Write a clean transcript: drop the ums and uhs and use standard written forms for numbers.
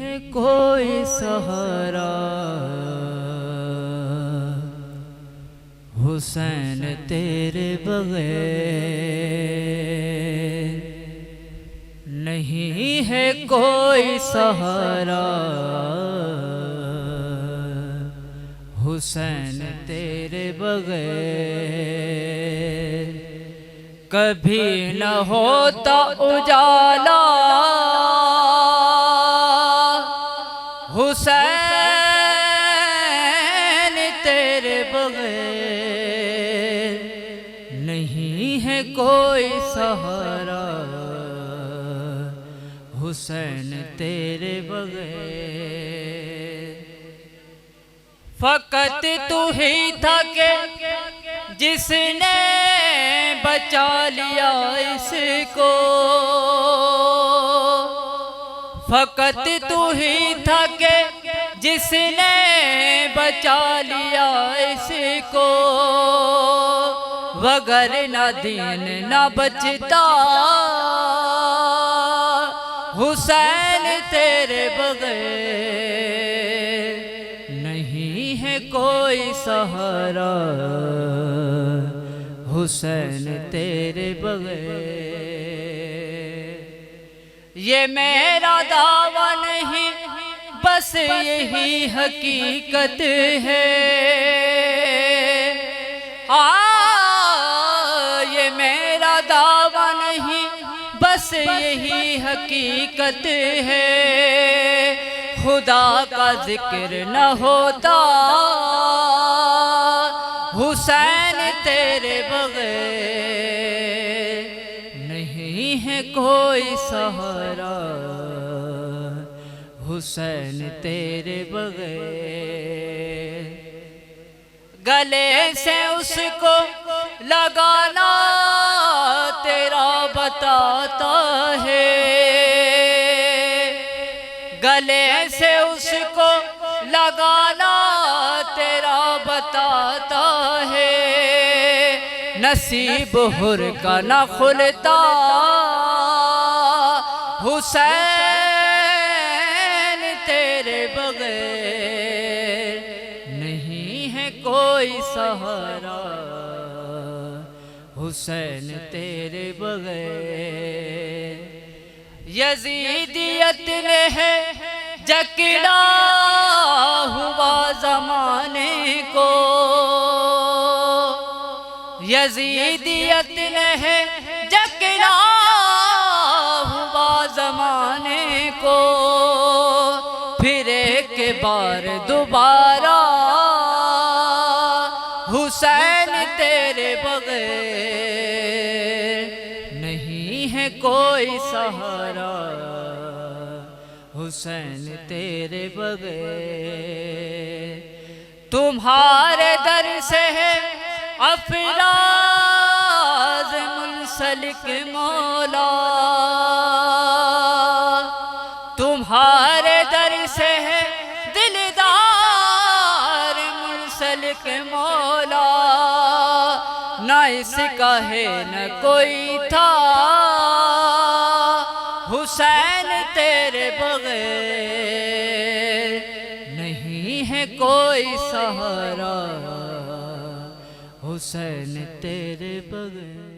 है कोई सहारा, हुसैन तेरे बगैर नहीं है कोई सहारा, हुसैन तेरे बगैर कभी न होता उजाला, हुसैन तेरे बगैर नहीं है कोई सहारा, हुसैन तेरे बगैर। फकत तू ही था के जिसने बचा लिया इसको, फकत तू ही था के जिसने बचा लिया इसको, वगरना दीन न बचता, हुसैन तेरे बगैर नहीं है कोई सहारा, हुसैन तेरे बगैर। ये मेरा दावा नहीं बस यही हकीकत है, ये मेरा दावा नहीं बस यही हकीकत है। खुदा का जिक्र न होता, हुसैन तेरे बगैर नहीं है कोई सहारा, हुसैन तेरे बगैर। गले से उसको लगाना तेरा बताता है, गले से उसको लगाना तेरा बताता है। नसीब हुर का न खुलता, हुसैन तेरे बगैर नहीं है कोई सहारा, हुसैन तेरे बगैर। यजीदियत ने है जकड़ा हुआ ज़माने को, यजीदियत ने है जकड़ा हुआ ज़माने को। फिर एक बार दोबारा हुसैन तेरे बगैर नहीं है कोई सहारा, हुसैन तेरे बगैर। तुम्हारे दर से है अफराज मुंसलिक मौला, तुम्हारे दर से है दिलदार मुंसलिक मौला। न इसका है न कोई था, हुसैन तेरे बगैर नहीं है कोई सहारा, हुसैन तेरे बगैर।